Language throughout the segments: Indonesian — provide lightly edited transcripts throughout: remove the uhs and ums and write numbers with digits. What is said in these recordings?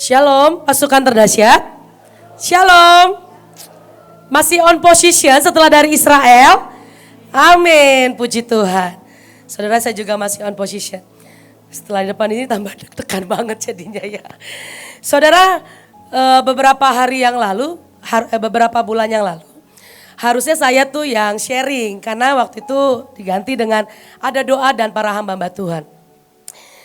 Shalom, pasukan terdahsyat. Shalom. Masih on position setelah dari Israel. Amin, puji Tuhan. Saudara, saya juga masih on position. Setelah di depan ini tambah deg-degan banget jadinya ya. Saudara, beberapa hari yang lalu, beberapa bulan yang lalu, harusnya saya tuh yang sharing. Karena waktu itu diganti dengan ada doa dan para hamba Tuhan.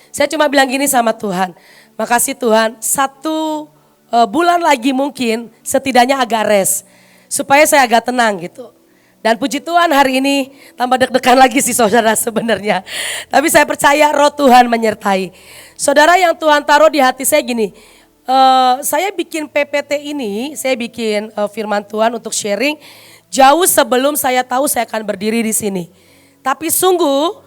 Saya cuma bilang gini sama Tuhan, makasih Tuhan, 1 bulan lagi mungkin setidaknya agak rest. Supaya saya agak tenang gitu. Dan puji Tuhan hari ini tambah deg-degan lagi sih saudara sebenarnya. Tapi saya percaya roh Tuhan menyertai. Saudara, yang Tuhan taruh di hati saya gini, saya bikin PPT ini, saya bikin firman Tuhan untuk sharing jauh sebelum saya tahu saya akan berdiri di sini. Tapi sungguh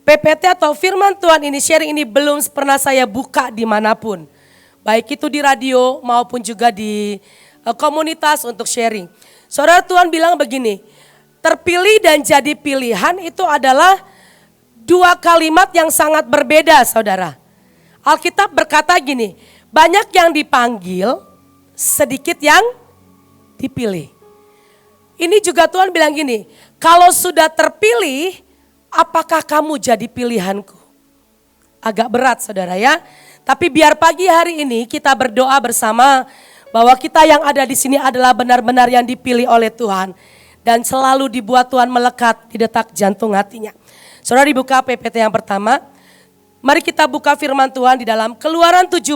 PPT atau firman Tuhan ini, sharing ini belum pernah saya buka dimanapun. Baik itu di radio maupun juga di komunitas untuk sharing. Saudara, Tuhan bilang begini, terpilih dan jadi pilihan itu adalah 2 kalimat yang sangat berbeda saudara. Alkitab berkata gini, banyak yang dipanggil, sedikit yang dipilih. Ini juga Tuhan bilang gini, kalau sudah terpilih, apakah kamu jadi pilihanku? Agak berat saudara ya. Tapi biar pagi hari ini kita berdoa bersama bahwa kita yang ada di sini adalah benar-benar yang dipilih oleh Tuhan. Dan selalu dibuat Tuhan melekat di detak jantung hatinya. Saudara, dibuka PPT yang pertama. Mari kita buka firman Tuhan di dalam Keluaran 17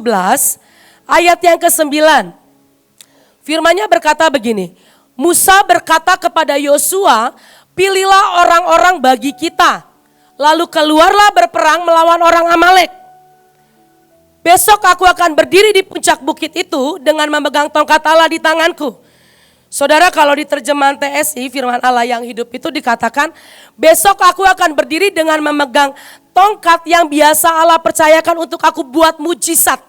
ayat yang ke-9. Firman-Nya berkata begini. Musa berkata kepada Yosua, pilihlah orang-orang bagi kita, lalu keluarlah berperang melawan orang Amalek. Besok aku akan berdiri di puncak bukit itu dengan memegang tongkat Allah di tanganku. Saudara, kalau di terjemahan TSI firman Allah yang hidup itu dikatakan, besok aku akan berdiri dengan memegang tongkat yang biasa Allah percayakan untuk aku buat mujizat.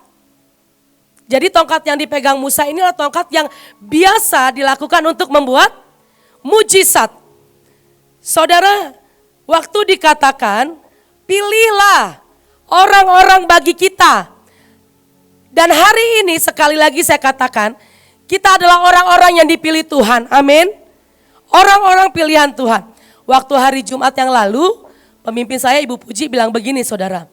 Jadi tongkat yang dipegang Musa inilah tongkat yang biasa dilakukan untuk membuat mujizat. Saudara, waktu dikatakan pilihlah orang-orang bagi kita. Dan hari ini sekali lagi saya katakan, kita adalah orang-orang yang dipilih Tuhan. Amin. Orang-orang pilihan Tuhan. Waktu hari Jumat yang lalu, pemimpin saya Ibu Puji bilang begini saudara.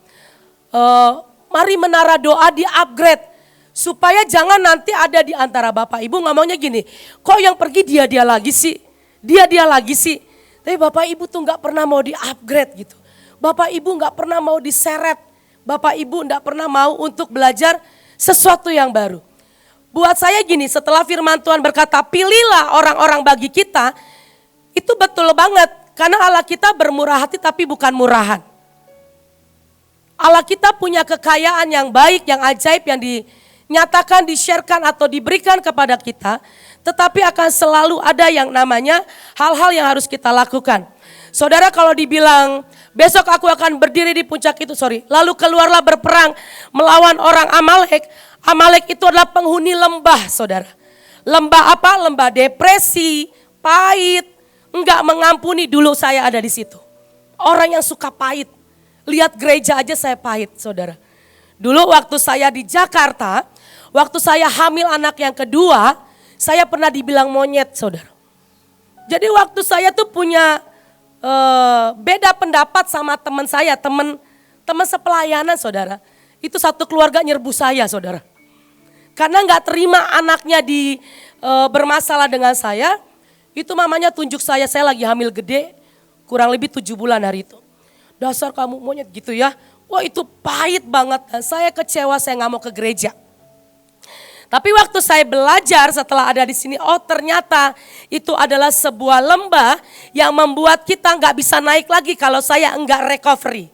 Mari menara doa di upgrade. Supaya jangan nanti ada di antara Bapak Ibu ngomongnya gini. Kok yang pergi dia lagi sih? Dia lagi sih. Tapi Bapak Ibu tuh gak pernah mau di upgrade gitu. Bapak Ibu gak pernah mau diseret. Bapak Ibu gak pernah mau untuk belajar sesuatu yang baru. Buat saya gini, setelah firman Tuhan berkata pilihlah orang-orang bagi kita, itu betul banget. Karena Allah kita bermurah hati tapi bukan murahan. Allah kita punya kekayaan yang baik, yang ajaib, yang dinyatakan, di-sharekan atau diberikan kepada kita. Tetapi akan selalu ada yang namanya hal-hal yang harus kita lakukan. Saudara, kalau dibilang besok aku akan berdiri di puncak itu, lalu keluarlah berperang melawan orang Amalek. Amalek itu adalah penghuni lembah saudara. Lembah apa? Lembah depresi, pahit, enggak mengampuni. Dulu saya ada di situ. Orang yang suka pahit. Lihat gereja aja saya pahit saudara. Dulu waktu saya di Jakarta, waktu saya hamil anak yang kedua, saya pernah dibilang monyet saudara. Jadi waktu saya tuh punya beda pendapat sama teman saya, teman sepelayanan saudara. Itu satu keluarga nyerbu saya saudara. Karena gak terima anaknya bermasalah dengan saya, itu mamanya tunjuk saya lagi hamil gede, kurang lebih 7 bulan hari itu. Dasar kamu monyet gitu ya. Wah, itu pahit banget dan saya kecewa, saya gak mau ke gereja. Tapi waktu saya belajar setelah ada di sini, oh ternyata itu adalah sebuah lembah yang membuat kita nggak bisa naik lagi kalau saya enggak recovery.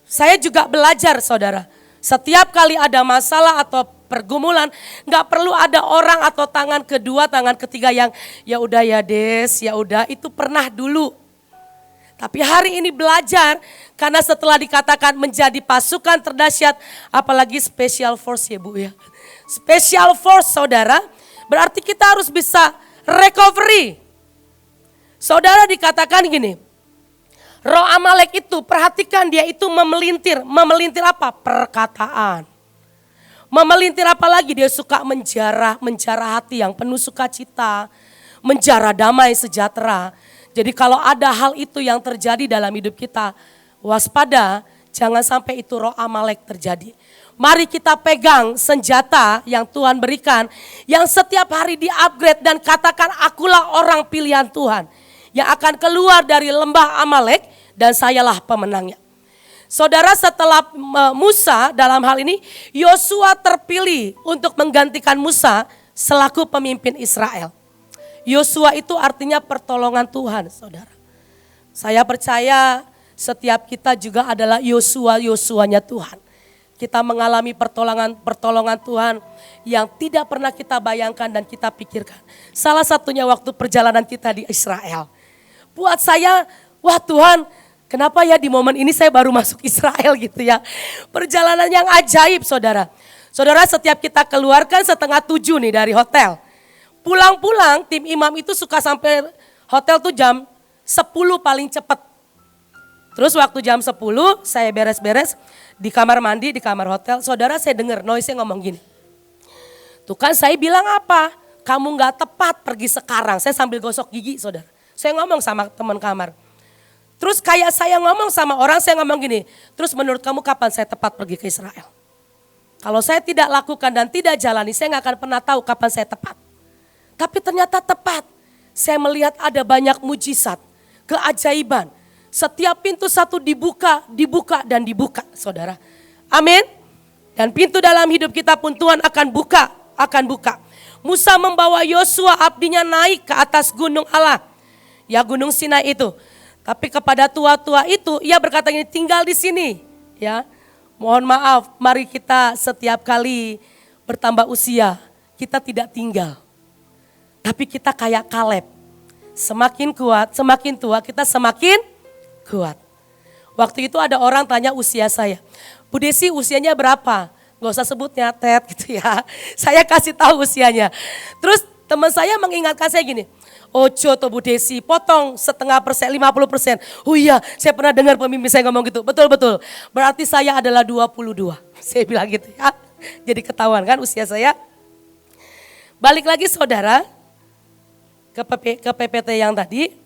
Saya juga belajar saudara, setiap kali ada masalah atau pergumulan, nggak perlu ada orang atau tangan kedua, tangan ketiga yang ya udah ya Des, ya udah itu pernah dulu. Tapi hari ini belajar karena setelah dikatakan menjadi pasukan terdahsyat, apalagi special force ya Bu ya. Special force saudara, berarti kita harus bisa recovery. Saudara, dikatakan gini, roh Amalek itu perhatikan dia itu memelintir. Memelintir apa? Perkataan. Memelintir apa lagi? Dia suka menjarah hati yang penuh sukacita, menjarah damai sejahtera. Jadi kalau ada hal itu yang terjadi dalam hidup kita, waspada, jangan sampai itu roh Amalek terjadi. Mari kita pegang senjata yang Tuhan berikan, yang setiap hari di-upgrade dan katakan akulah orang pilihan Tuhan. Yang akan keluar dari lembah Amalek dan sayalah pemenangnya. Saudara, setelah Musa dalam hal ini, Yosua terpilih untuk menggantikan Musa selaku pemimpin Israel. Yosua itu artinya pertolongan Tuhan, saudara. Saya percaya setiap kita juga adalah Yosuanya Tuhan. Kita mengalami pertolongan Tuhan yang tidak pernah kita bayangkan dan kita pikirkan. Salah satunya waktu perjalanan kita di Israel. Buat saya, wah Tuhan, kenapa ya di momen ini saya baru masuk Israel gitu ya. Perjalanan yang ajaib saudara. Saudara, setiap kita keluarkan 6:30 nih dari hotel. Pulang-pulang tim imam itu suka sampai hotel tuh jam 10 paling cepat. Terus waktu jam 10 saya beres-beres di kamar mandi, di kamar hotel. Saudara, saya dengar noise-nya ngomong gini. Tuh kan saya bilang apa? Kamu gak tepat pergi sekarang. Saya sambil gosok gigi saudara. Saya ngomong sama teman kamar. Terus kayak saya ngomong sama orang, saya ngomong gini, terus menurut kamu kapan saya tepat pergi ke Israel? Kalau saya tidak lakukan dan tidak jalani, saya gak akan pernah tahu kapan saya tepat. Tapi ternyata tepat. Saya melihat ada banyak mujizat, keajaiban. Setiap pintu satu dibuka, dan dibuka, saudara. Amin. Dan pintu dalam hidup kita pun Tuhan akan buka. Musa membawa Yosua abdinya naik ke atas gunung Allah. Ya, gunung Sinai itu. Tapi kepada tua-tua itu ia berkata ini, tinggal di sini ya. Mohon maaf, mari kita setiap kali bertambah usia kita tidak tinggal. Tapi kita kayak Kaleb. Semakin kuat, semakin tua kita semakin kuat. Waktu itu ada orang tanya usia saya. Bu Desi usianya berapa? Gak usah sebut nyatet gitu ya. Saya kasih tahu usianya. Terus teman saya mengingatkan saya gini. Ojo tuh Bu Desi, potong 0,5%, 50%. Oh iya, saya pernah dengar pemimpin saya ngomong gitu. Betul. Berarti saya adalah 22. Saya bilang gitu ya. Jadi ketahuan kan usia saya. Balik lagi saudara ke PPT yang tadi.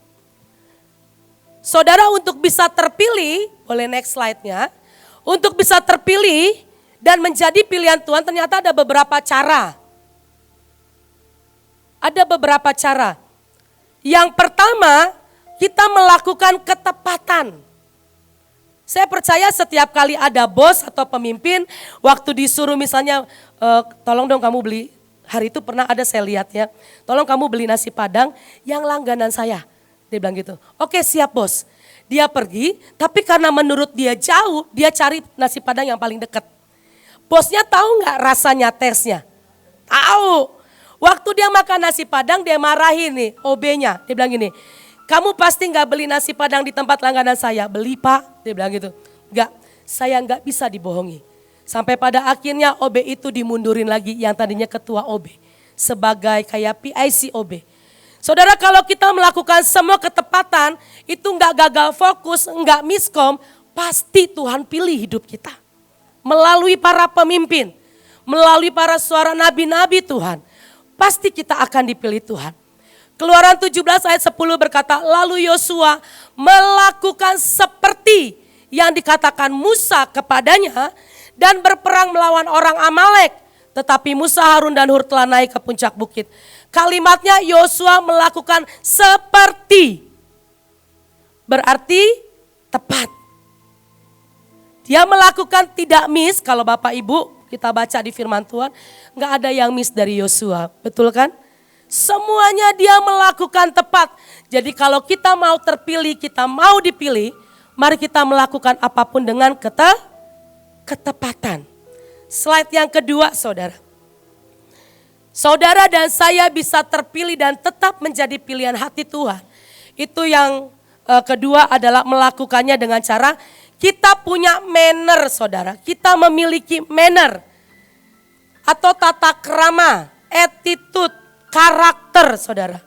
Saudara, untuk bisa terpilih, boleh next slide-nya. Untuk bisa terpilih dan menjadi pilihan Tuhan ternyata ada beberapa cara. Ada beberapa cara. Yang pertama, kita melakukan ketepatan. Saya percaya setiap kali ada bos atau pemimpin, waktu disuruh misalnya, tolong dong kamu beli, hari itu pernah ada saya lihat ya, tolong kamu beli nasi Padang yang langganan saya. Dia bilang gitu, oke siap bos. Dia pergi, tapi karena menurut dia jauh, dia cari nasi Padang yang paling dekat. Bosnya tahu nggak rasanya tesnya? Tahu. Waktu dia makan nasi Padang dia marahin nih OB-nya. Dia bilang gini, kamu pasti gak beli nasi Padang di tempat langganan saya. Beli Pak, dia bilang gitu. Enggak, saya gak bisa dibohongi. Sampai pada akhirnya OB itu dimundurin lagi yang tadinya ketua OB. Sebagai kayak PIC OB. Saudara, kalau kita melakukan semua ketepatan, itu gak gagal fokus, gak miskom, pasti Tuhan pilih hidup kita. Melalui para pemimpin, melalui para suara nabi-nabi Tuhan. Pasti kita akan dipilih Tuhan. Keluaran 17 ayat 10 berkata, lalu Yosua melakukan seperti yang dikatakan Musa kepadanya dan berperang melawan orang Amalek. Tetapi Musa, Harun dan Hur telah naik ke puncak bukit. Kalimatnya Yosua melakukan seperti. Berarti tepat. Dia melakukan tidak miss, kalau Bapak Ibu kita baca di firman Tuhan, gak ada yang miss dari Yosua, betul kan? Semuanya dia melakukan tepat. Jadi kalau kita mau terpilih, kita mau dipilih, mari kita melakukan apapun dengan ketepatan. Slide yang kedua saudara. Saudara dan saya bisa terpilih dan tetap menjadi pilihan hati Tuhan. Itu yang kedua adalah melakukannya dengan cara kita punya manner saudara, kita memiliki manner atau tata krama, attitude, karakter saudara.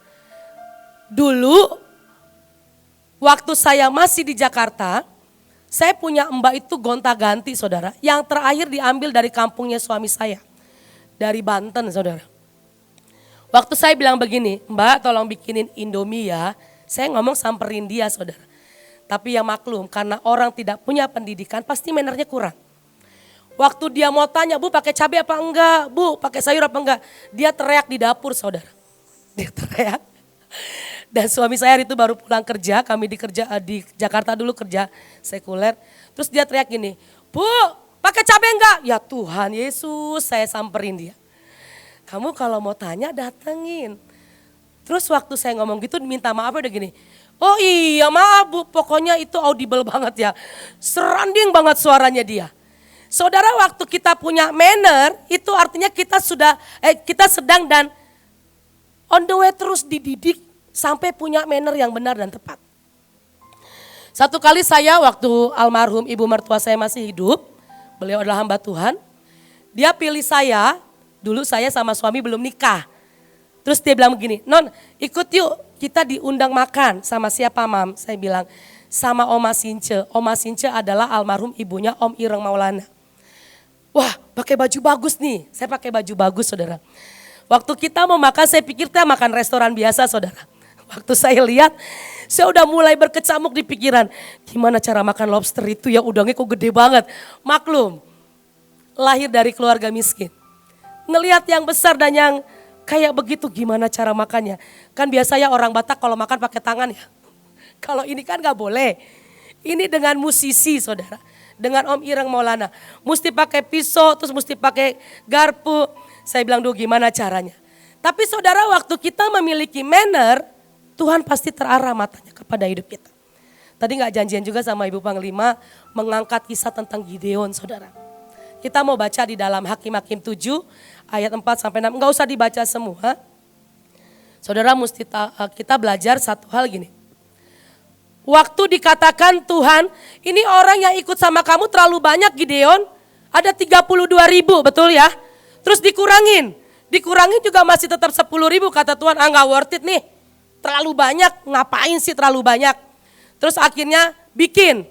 Dulu waktu saya masih di Jakarta, saya punya mbak itu gonta-ganti saudara, yang terakhir diambil dari kampungnya suami saya. dari Banten saudara. Waktu saya bilang begini, Mbak tolong bikinin Indomie ya. Saya ngomong samperin dia saudara. Tapi ya maklum karena orang tidak punya pendidikan pasti mannernya kurang. Waktu dia mau tanya, Bu pakai cabai apa enggak? Bu pakai sayur apa enggak? Dia teriak di dapur saudara. Dia teriak. Dan suami saya itu baru pulang kerja, kami di Jakarta dulu kerja sekuler. Terus dia teriak gini, Bu pakai cabai enggak? Ya Tuhan Yesus, saya samperin dia. Kamu kalau mau tanya datengin. Terus waktu saya ngomong gitu minta maaf udah gini. Oh iya maaf Bu, pokoknya itu audible banget ya. Seranding banget suaranya dia. Saudara waktu kita punya manner itu artinya kita sedang dan on the way terus dididik sampai punya manner yang benar dan tepat. Satu kali saya waktu almarhum ibu mertua saya masih hidup, beliau adalah hamba Tuhan. Dia pilih saya, dulu saya sama suami belum nikah. Terus dia bilang begini, Non ikut yuk kita diundang makan sama siapa Mam? Saya bilang sama Oma Since. Oma Since adalah almarhum ibunya Om Ireng Maulana. Wah pakai baju bagus nih, saya pakai baju bagus saudara. Waktu kita mau makan saya pikir kita makan restoran biasa saudara. Waktu saya lihat saya udah mulai berkecamuk di pikiran. Gimana cara makan lobster itu ya udangnya kok gede banget. Maklum lahir dari keluarga miskin. Ngelihat yang besar dan yang kayak begitu gimana cara makannya. Kan biasanya orang Batak kalau makan pakai tangan ya. Kalau ini kan gak boleh. Ini dengan musisi saudara. Dengan Om Ireng Maulana. Mesti pakai pisau, terus mesti pakai garpu. Saya bilang, duh gimana caranya. Tapi saudara waktu kita memiliki manner, Tuhan pasti terarah matanya kepada hidup kita. Tadi gak janjian juga sama Ibu Panglima mengangkat kisah tentang Gideon saudara. Kita mau baca di dalam Hakim-Hakim 7 ayat 4 sampai 6. Enggak usah dibaca semua. Saudara mesti kita belajar satu hal gini. Waktu dikatakan Tuhan, ini orang yang ikut sama kamu terlalu banyak Gideon. Ada 32.000 betul ya. Terus dikurangin juga masih tetap 10.000 kata Tuhan. Enggak worth it nih. Terlalu banyak, ngapain sih terlalu banyak. Terus akhirnya bikin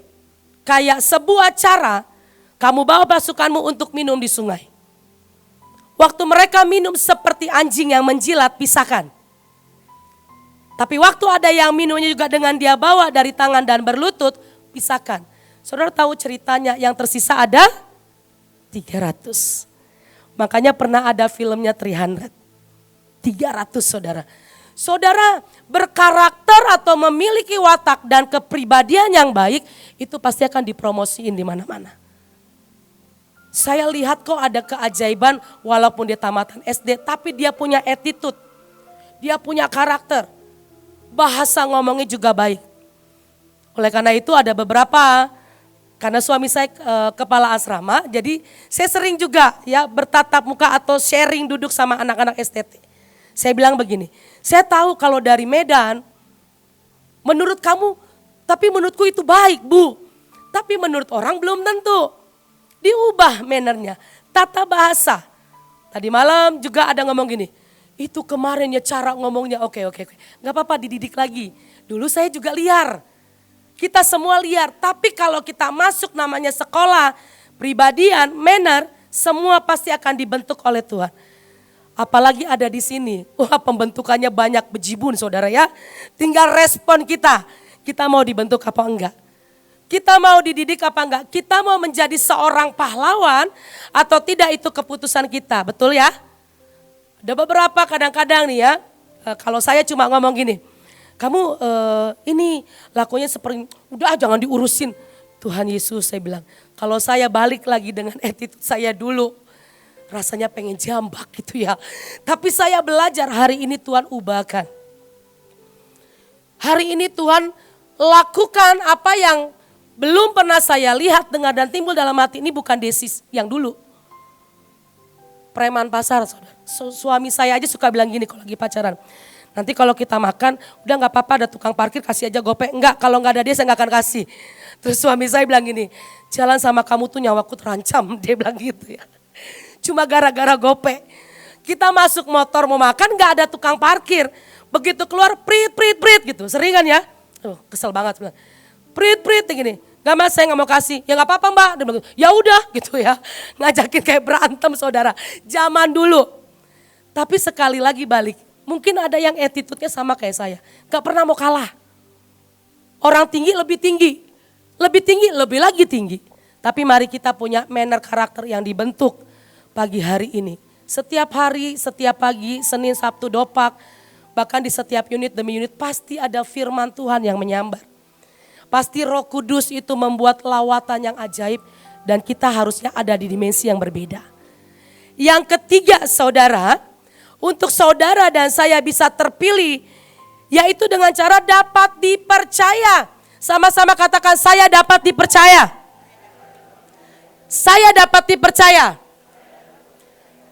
kayak sebuah cara. Kamu bawa pasukanmu untuk minum di sungai. Waktu mereka minum seperti anjing yang menjilat, pisahkan. Tapi waktu ada yang minumnya juga dengan dia bawa dari tangan dan berlutut, pisahkan. Saudara tahu ceritanya yang tersisa ada 300. Makanya pernah ada filmnya 300 saudara. Saudara berkarakter atau memiliki watak dan kepribadian yang baik, itu pasti akan dipromosiin di mana-mana. Saya lihat kok ada keajaiban walaupun dia tamatan SD, tapi dia punya attitude, dia punya karakter, bahasa ngomongnya juga baik. Oleh karena itu ada beberapa, karena suami saya kepala asrama, jadi saya sering juga ya bertatap muka atau sharing duduk sama anak-anak STT. Saya bilang begini, saya tahu kalau dari Medan, menurut kamu, tapi menurutku itu baik Bu. Tapi menurut orang belum tentu. Diubah mannernya, tata bahasa. Tadi malam juga ada ngomong gini, itu kemarin ya cara ngomongnya oke. Gak apa-apa dididik lagi. Dulu saya juga liar. Kita semua liar, tapi kalau kita masuk namanya sekolah, pribadian, manner, semua pasti akan dibentuk oleh Tuhan. Apalagi ada di sini, wah pembentukannya banyak bejibun saudara ya. Tinggal respon kita mau dibentuk apa enggak. Kita mau dididik apa enggak, kita mau menjadi seorang pahlawan atau tidak itu keputusan kita, betul ya? Ada beberapa kadang-kadang nih ya, kalau saya cuma ngomong gini, kamu ini lakunya seperti, udah jangan diurusin. Tuhan Yesus saya bilang, kalau saya balik lagi dengan attitude saya dulu, rasanya pengen jambak gitu ya. Tapi saya belajar hari ini Tuhan ubahkan. Hari ini Tuhan lakukan apa yang belum pernah saya lihat, dengar dan timbul dalam hati ini bukan Desis yang dulu. Preman pasar saudara. Suami saya aja suka bilang gini kalau lagi pacaran. Nanti kalau kita makan udah gak apa-apa ada tukang parkir kasih aja gopek. Enggak, kalau gak ada dia saya gak akan kasih. Terus suami saya bilang gini, jalan sama kamu tuh nyawaku terancam. Dia bilang gitu ya. Cuma gara-gara gopek. Kita masuk motor mau makan gak ada tukang parkir. Begitu keluar prit gitu. Sering kan ya? Kesel banget. Prit gini. Gak mas, saya gak mau kasih. Ya gak apa-apa mbak. Dia bilang, ya udah gitu ya. Ngajakin kayak berantem saudara. Zaman dulu. Tapi sekali lagi balik. Mungkin ada yang attitude-nya sama kayak saya. Gak pernah mau kalah. Orang tinggi lebih tinggi. Lebih tinggi, lebih lagi tinggi. Tapi mari kita punya manner karakter yang dibentuk pagi hari ini. Setiap hari, setiap pagi, Senin, Sabtu, Dopak. Bahkan di setiap unit demi unit pasti ada firman Tuhan yang menyambar. Pasti Roh Kudus itu membuat lawatan yang ajaib dan kita harusnya ada di dimensi yang berbeda. Yang ketiga saudara, untuk saudara dan saya bisa terpilih yaitu dengan cara dapat dipercaya. Sama-sama katakan saya dapat dipercaya. Saya dapat dipercaya.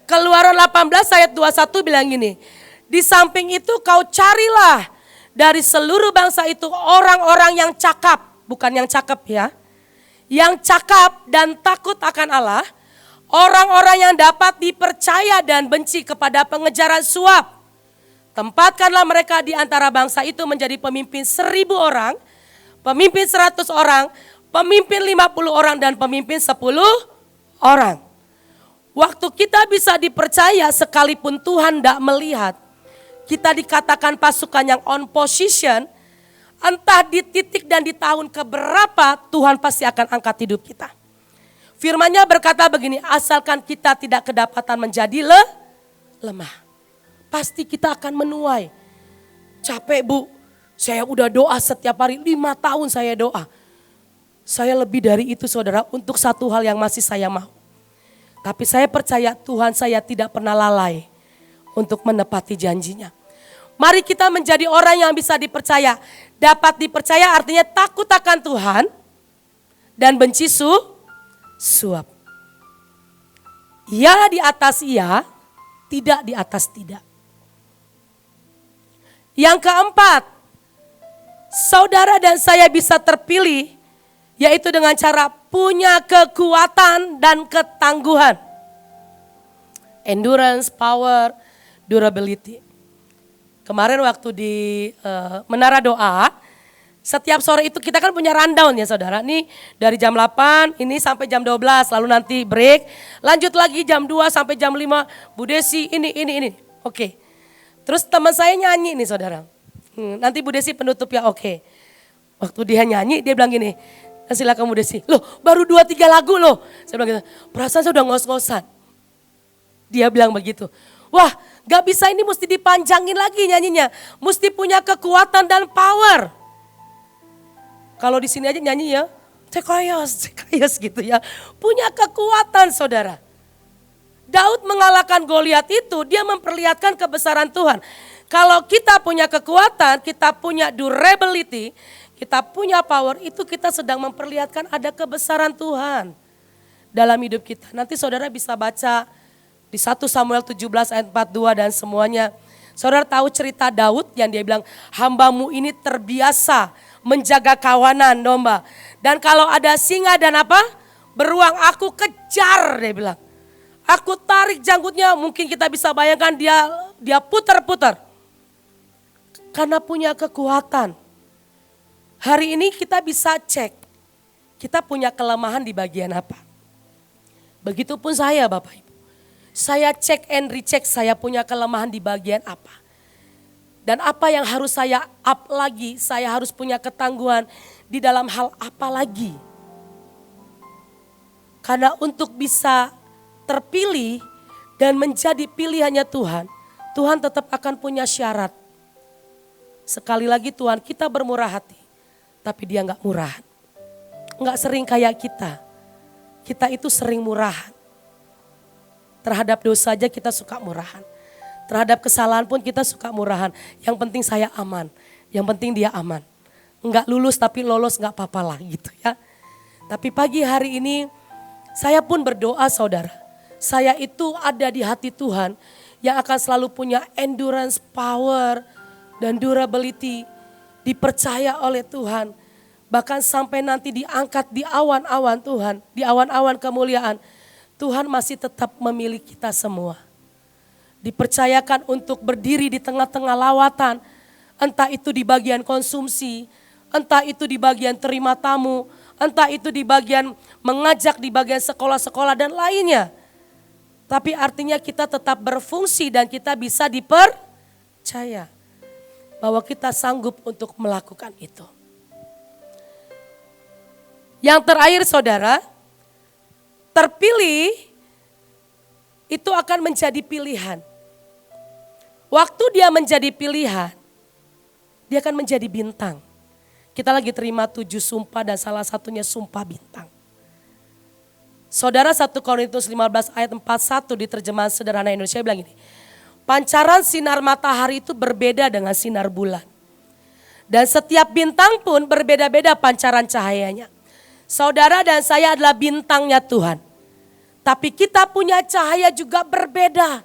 Keluaran 18 ayat 21 bilang gini, di samping itu kau carilah dari seluruh bangsa itu orang-orang yang cakap, bukan yang cakep ya. Yang cakap dan takut akan Allah, orang-orang yang dapat dipercaya dan benci kepada pengejaran suap. Tempatkanlah mereka di antara bangsa itu menjadi pemimpin 1000 orang, pemimpin 100 orang, pemimpin 50 orang dan pemimpin 10 orang. Waktu kita bisa dipercaya sekalipun Tuhan tidak melihat, kita dikatakan pasukan yang on position, entah di titik dan di tahun keberapa Tuhan pasti akan angkat hidup kita. Firman-Nya berkata begini, asalkan kita tidak kedapatan menjadi lemah. Pasti kita akan menuai. Capek bu, saya udah doa setiap hari, 5 tahun saya doa. Saya lebih dari itu saudara untuk satu hal yang masih saya mau. Tapi saya percaya Tuhan saya tidak pernah lalai untuk menepati janjinya. Mari kita menjadi orang yang bisa dipercaya. Dapat dipercaya artinya takut akan Tuhan dan benci suap. Ya di atas iya, tidak di atas tidak. Yang keempat, saudara dan saya bisa terpilih yaitu dengan cara punya kekuatan dan ketangguhan. Endurance, power, durability. Kemarin waktu di Menara Doa, setiap sore itu kita kan punya rundown ya saudara. Nih dari jam 8 ini sampai jam 12, lalu nanti break. Lanjut lagi jam 2 sampai jam 5, Bu Desi ini. Oke. Terus teman saya nyanyi nih saudara. Nanti Bu Desi penutup ya oke. Waktu dia nyanyi dia bilang gini, silakan Bu Desi. Loh baru 2-3 lagu loh. Saya bilang gitu, perasaan saya udah ngos-ngosan. Dia bilang begitu. Wah gak bisa ini mesti dipanjangin lagi nyanyinya. Mesti punya kekuatan dan power. Kalau di sini aja nyanyi ya. Cekayos gitu ya. Punya kekuatan saudara. Daud mengalahkan Goliat itu dia memperlihatkan kebesaran Tuhan. Kalau kita punya kekuatan, kita punya durability, kita punya power, itu kita sedang memperlihatkan ada kebesaran Tuhan dalam hidup kita. Nanti saudara bisa baca di 1 Samuel 17 ayat 42 dan semuanya. Saudara tahu cerita Daud yang dia bilang, hambamu ini terbiasa menjaga kawanan domba. Dan kalau ada singa dan apa? Beruang aku kejar dia bilang. Aku tarik janggutnya, mungkin kita bisa bayangkan dia putar-putar. Karena punya kekuatan. Hari ini kita bisa cek, kita punya kelemahan di bagian apa. Begitupun saya Bapak Ibu. Saya cek and recheck saya punya kelemahan di bagian apa. Dan apa yang harus saya up lagi, saya harus punya ketangguhan di dalam hal apa lagi. Karena untuk bisa terpilih dan menjadi pilihannya Tuhan, Tuhan tetap akan punya syarat. Sekali lagi Tuhan kita bermurah hati, tapi dia gak murahan. Gak sering kayak kita. Kita itu sering murahan. Terhadap dosa aja kita suka murahan. Terhadap kesalahan pun kita suka murahan. Yang penting saya aman. Yang penting dia aman. Enggak lulus tapi lolos gak apa-apa lah gitu ya. Tapi pagi hari ini saya pun berdoa saudara. Saya itu ada di hati Tuhan yang akan selalu punya endurance, power dan durability. Dipercaya oleh Tuhan. Bahkan sampai nanti diangkat di awan-awan Tuhan. Di awan-awan kemuliaan. Tuhan masih tetap memilih kita semua. Dipercayakan untuk berdiri di tengah-tengah lawatan. Entah itu di bagian konsumsi, entah itu di bagian terima tamu, entah itu di bagian mengajak di bagian sekolah-sekolah dan lainnya. Tapi artinya kita tetap berfungsi dan kita bisa dipercaya bahwa kita sanggup untuk melakukan itu. Yang terakhir saudara, terpilih itu akan menjadi pilihan. Waktu dia menjadi pilihan, dia akan menjadi bintang. Kita lagi terima 7 sumpah dan salah satunya sumpah bintang. Saudara 1 Korintus 15 ayat 41 di terjemahan sederhana Indonesia bilang gini. Pancaran sinar matahari itu berbeda dengan sinar bulan. Dan setiap bintang pun berbeda-beda pancaran cahayanya. Saudara dan saya adalah bintangnya Tuhan. Tapi kita punya cahaya juga berbeda.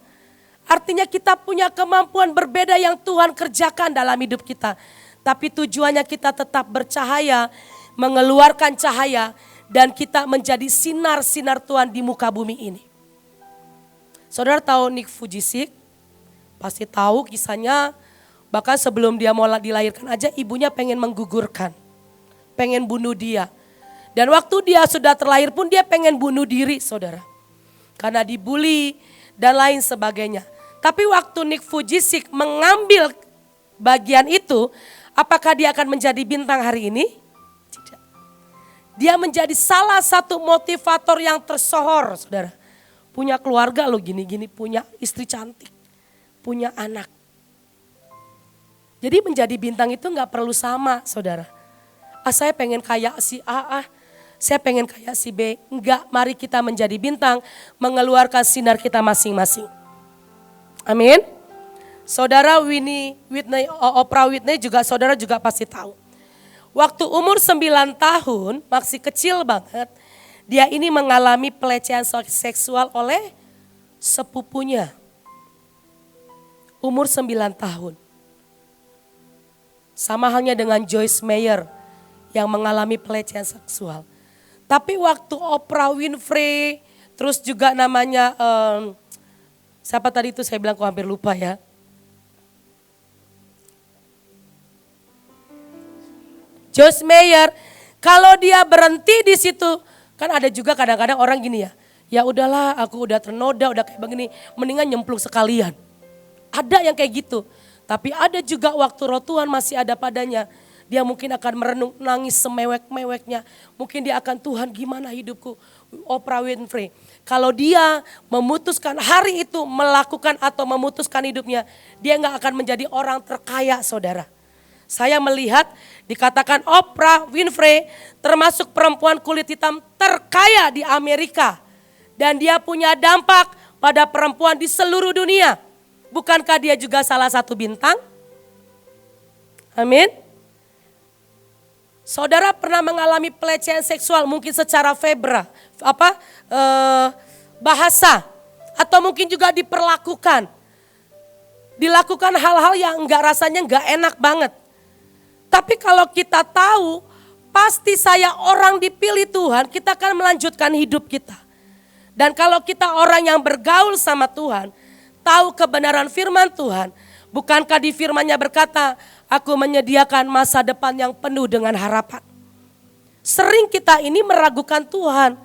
Artinya kita punya kemampuan berbeda yang Tuhan kerjakan dalam hidup kita. Tapi tujuannya kita tetap bercahaya, mengeluarkan cahaya. Dan kita menjadi sinar-sinar Tuhan di muka bumi ini. Saudara tahu Nick Fujisik? Pasti tahu kisahnya. Bahkan sebelum dia mau dilahirkan aja ibunya pengen menggugurkan. Pengen bunuh dia. Dan waktu dia sudah terlahir pun dia pengen bunuh diri saudara. Karena dibully dan lain sebagainya. Tapi waktu Nick Fujisik mengambil bagian itu. Apakah dia akan menjadi bintang hari ini? Tidak. Dia menjadi salah satu motivator yang tersohor saudara. Punya keluarga loh gini-gini. Punya istri cantik. Punya anak. Jadi menjadi bintang itu gak perlu sama saudara. Saya pengen kayak si A, saya pengen kayak si B. Enggak, mari kita menjadi bintang, mengeluarkan sinar kita masing-masing. Amin. Saudara Oprah Whitney juga saudara juga pasti tahu. Waktu umur 9 tahun, masih kecil banget, dia ini mengalami pelecehan seksual oleh sepupunya. Umur 9 tahun. Sama halnya dengan Joyce Meyer yang mengalami pelecehan seksual. Tapi waktu Oprah Winfrey, terus juga namanya, siapa tadi itu saya bilang kok hampir lupa ya. Joyce Meyer, kalau dia berhenti di situ, kan ada juga kadang-kadang orang gini ya. Ya udahlah aku udah ternoda, udah kayak begini, mendingan nyemplung sekalian. Ada yang kayak gitu. Tapi ada juga waktu roh Tuhan masih ada padanya. Dia mungkin akan merenung, nangis semewek-meweknya. Mungkin dia akan Tuhan gimana hidupku. Oprah Winfrey. Kalau dia memutuskan hari itu melakukan atau memutuskan hidupnya. Dia gak akan menjadi orang terkaya saudara. Saya melihat dikatakan Oprah Winfrey termasuk perempuan kulit hitam terkaya di Amerika. Dan dia punya dampak pada perempuan di seluruh dunia. Bukankah dia juga salah satu bintang? Amin. Saudara pernah mengalami pelecehan seksual mungkin secara bahasa. Atau mungkin juga diperlakukan. Dilakukan hal-hal yang rasanya enggak enak banget. Tapi kalau kita tahu pasti saya orang dipilih Tuhan, kita akan melanjutkan hidup kita. Dan kalau kita orang yang bergaul sama Tuhan, tahu kebenaran firman Tuhan. Bukankah di firman-Nya berkata, aku menyediakan masa depan yang penuh dengan harapan. Sering kita ini meragukan Tuhan.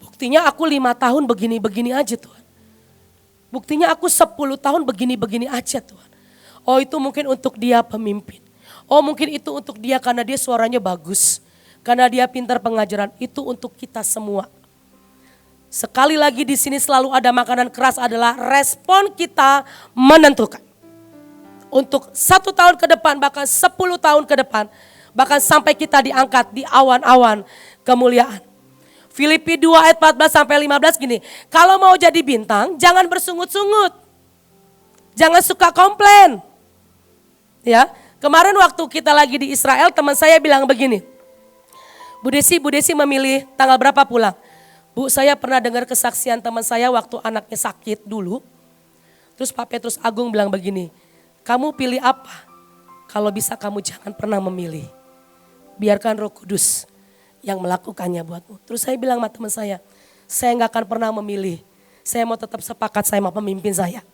Buktinya aku 5 tahun begini-begini aja Tuhan. Buktinya aku 10 tahun begini-begini aja Tuhan. Oh itu mungkin untuk dia pemimpin. Oh mungkin itu untuk dia karena dia suaranya bagus. Karena dia pintar pengajaran. Itu untuk kita semua. Sekali lagi di sini selalu ada makanan keras adalah respon kita menentukan. Untuk 1 tahun ke depan bahkan 10 tahun ke depan. Bahkan sampai kita diangkat di awan-awan kemuliaan. Filipi 2 ayat 14 sampai 15 gini. Kalau mau jadi bintang jangan bersungut-sungut. Jangan suka komplain. Ya, kemarin waktu kita lagi di Israel teman saya bilang begini. Bu Desi memilih tanggal berapa pulang? Bu, saya pernah dengar kesaksian teman saya waktu anaknya sakit dulu. Terus Pak Petrus Agung bilang begini, kamu pilih apa? Kalau bisa kamu jangan pernah memilih. Biarkan Roh Kudus yang melakukannya buatmu. Terus saya bilang sama teman saya gak akan pernah memilih. Saya mau tetap sepakat sama pemimpin saya.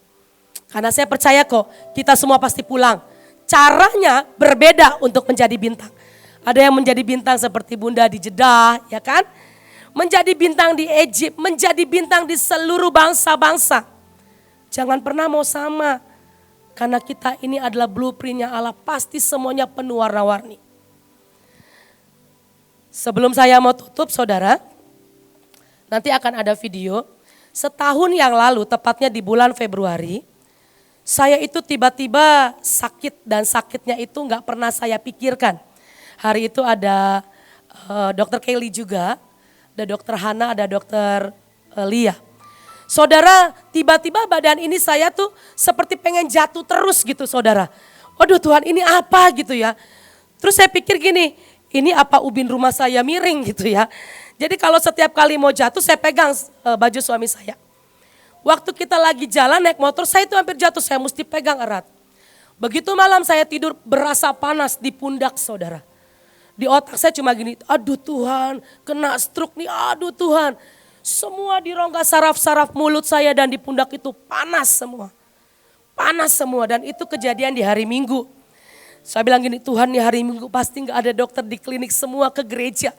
Karena saya percaya kok kita semua pasti pulang. Caranya berbeda untuk menjadi bintang. Ada yang menjadi bintang seperti Bunda di Jeddah, ya kan? Menjadi bintang di Egypt, menjadi bintang di seluruh bangsa-bangsa. Jangan pernah mau sama. Karena kita ini adalah blueprintnya Allah, pasti semuanya penuh warna-warni. Sebelum saya mau tutup saudara, nanti akan ada video. Setahun yang lalu, tepatnya di bulan Februari, saya itu tiba-tiba sakit dan sakitnya itu nggak pernah saya pikirkan. Hari itu ada dokter Kelly juga, ada dokter Hana, ada dokter Lia. Saudara, tiba-tiba badan ini saya tuh seperti pengen jatuh terus gitu saudara. Waduh Tuhan, ini apa gitu ya. Terus saya pikir gini, ini apa ubin rumah saya miring gitu ya. Jadi kalau setiap kali mau jatuh saya pegang baju suami saya. Waktu kita lagi jalan naik motor saya itu hampir jatuh, saya mesti pegang erat. Begitu malam saya tidur berasa panas di pundak saudara. Di otak saya cuma gini, aduh Tuhan kena stroke nih, aduh Tuhan. Semua di rongga saraf-saraf mulut saya dan di pundak itu panas semua. Panas semua dan itu kejadian di hari Minggu. Saya bilang gini, Tuhan nih hari Minggu pasti gak ada dokter di klinik, semua ke gereja.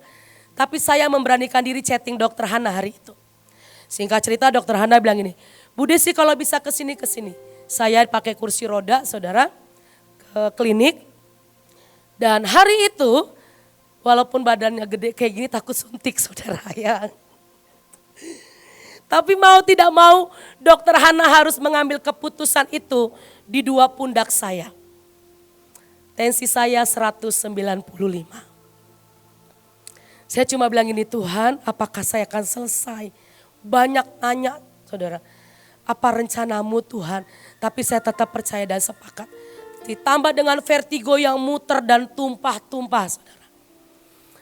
Tapi saya memberanikan diri chatting dokter Hana hari itu. Singkat cerita dokter Hana bilang gini, Bu Desi kalau bisa kesini. Saya pakai kursi roda saudara ke klinik. Dan hari itu walaupun badannya gede kayak gini takut suntik saudara ya. Tapi mau tidak mau dokter Hana harus mengambil keputusan itu di dua pundak saya. Tensi saya 195. Saya cuma bilang gini, Tuhan apakah saya akan selesai? Banyak tanya saudara, apa rencanamu Tuhan? Tapi saya tetap percaya dan sepakat. Ditambah dengan vertigo yang muter dan tumpah-tumpah saudara.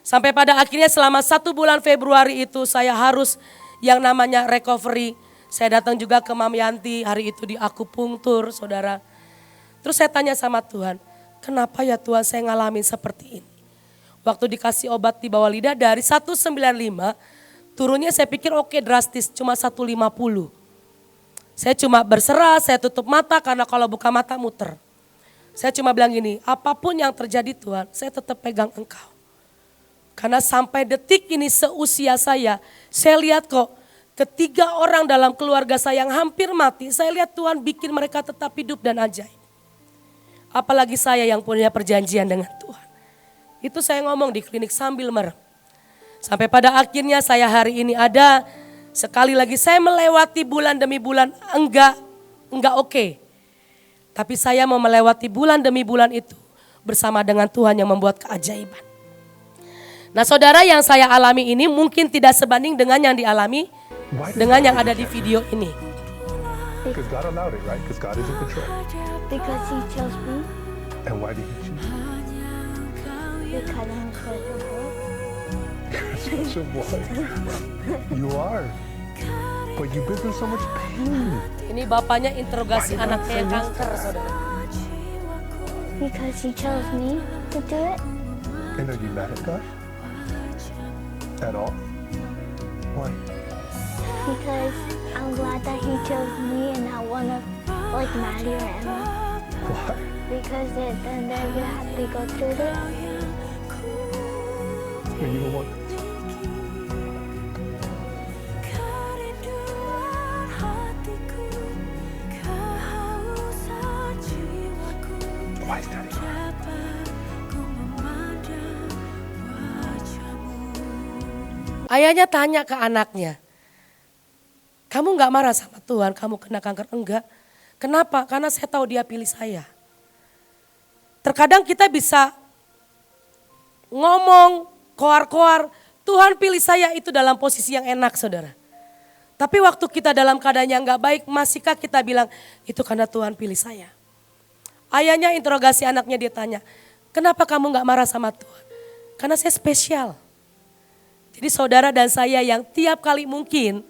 Sampai pada akhirnya selama 1 bulan Februari itu saya harus yang namanya recovery. Saya datang juga ke Mam Yanti hari itu di akupunktur saudara. Terus saya tanya sama Tuhan, kenapa ya Tuhan saya ngalamin seperti ini? Waktu dikasih obat di bawah lidah dari 195 turunnya saya pikir oke drastis cuma 150. Saya cuma berserah, saya tutup mata karena kalau buka mata muter. Saya cuma bilang gini, apapun yang terjadi Tuhan saya tetap pegang Engkau. Karena sampai detik ini seusia saya lihat kok ketiga orang dalam keluarga saya yang hampir mati, saya lihat Tuhan bikin mereka tetap hidup dan ajaib. Apalagi saya yang punya perjanjian dengan Tuhan. Itu saya ngomong di klinik sambil merem. Sampai pada akhirnya saya hari ini ada, sekali lagi saya melewati bulan demi bulan enggak oke. Tapi saya mau melewati bulan demi bulan itu bersama dengan Tuhan yang membuat keajaiban. Nah saudara, yang saya alami ini mungkin tidak sebanding dengan yang dialami dengan yang ada di video ini. Because God allowed it, right? Because God is in control. Because he chose me. And why did he choose you? Because I'm special boy. Such a boy. You are. But you've been through so much pain. Ini bapaknya interogasi anaknya yang kanker saudara. Because he chose me to do it. And are you mad at God? At all? Why? Because I'm glad that he chose me and I want to like Maddie or Emma. Why? Because then they're going to have to go through this. And you don't want Why is Daddy crying? Ayahnya tanya ke anaknya, kamu gak marah sama Tuhan, kamu kena kanker? Enggak. Kenapa? Karena saya tahu dia pilih saya. Terkadang kita bisa ngomong, koar-koar, Tuhan pilih saya itu dalam posisi yang enak saudara. Tapi waktu kita dalam keadaan yang gak baik, masihkah kita bilang, itu karena Tuhan pilih saya? Ayahnya interogasi anaknya, dia tanya, kenapa kamu gak marah sama Tuhan? Karena saya spesial. Jadi saudara dan saya yang tiap kali mungkin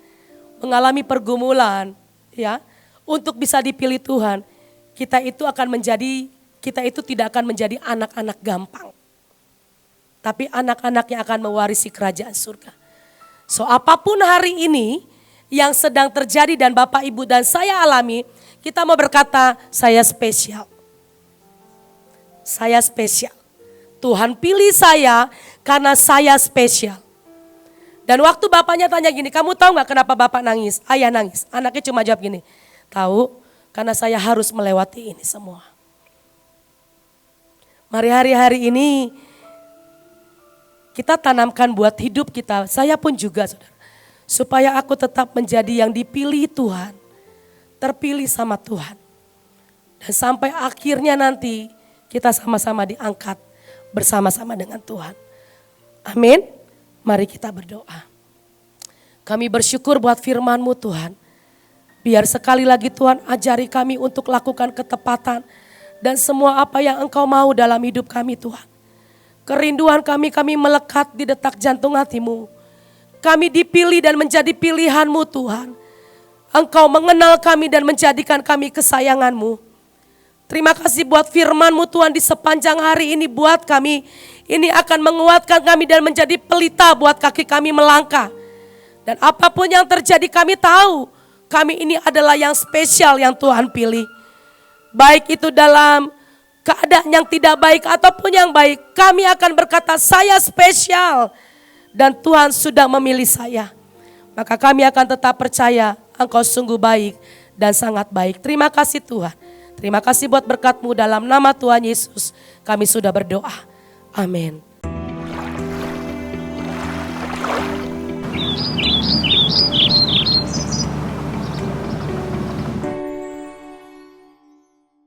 mengalami pergumulan ya, untuk bisa dipilih Tuhan, kita itu tidak akan menjadi anak-anak gampang. Tapi anak-anak yang akan mewarisi kerajaan surga. So apapun hari ini yang sedang terjadi dan Bapak Ibu dan saya alami, kita mau berkata saya spesial. Saya spesial. Tuhan pilih saya karena saya spesial. Dan waktu bapaknya tanya gini, kamu tahu gak kenapa bapak nangis? Ayah nangis. Anaknya cuma jawab gini, tahu karena saya harus melewati ini semua. Mari hari-hari ini kita tanamkan buat hidup kita, saya pun juga saudara. Supaya aku tetap menjadi yang dipilih Tuhan, terpilih sama Tuhan. Dan sampai akhirnya nanti kita sama-sama diangkat bersama-sama dengan Tuhan. Amin. Mari kita berdoa. Kami bersyukur buat firman-Mu Tuhan. Biar sekali lagi Tuhan ajari kami untuk lakukan ketepatan. Dan semua apa yang Engkau mau dalam hidup kami Tuhan. Kerinduan kami melekat di detak jantung hati-Mu. Kami dipilih dan menjadi pilihan-Mu Tuhan. Engkau mengenal kami dan menjadikan kami kesayangan-Mu. Terima kasih buat firman-Mu Tuhan di sepanjang hari ini buat kami. Ini akan menguatkan kami dan menjadi pelita buat kaki kami melangkah. Dan apapun yang terjadi kami tahu. Kami ini adalah yang spesial yang Tuhan pilih. Baik itu dalam keadaan yang tidak baik ataupun yang baik. Kami akan berkata saya spesial. Dan Tuhan sudah memilih saya. Maka kami akan tetap percaya Engkau sungguh baik dan sangat baik. Terima kasih Tuhan. Terima kasih buat berkat-Mu dalam nama Tuhan Yesus. Kami sudah berdoa. Amin.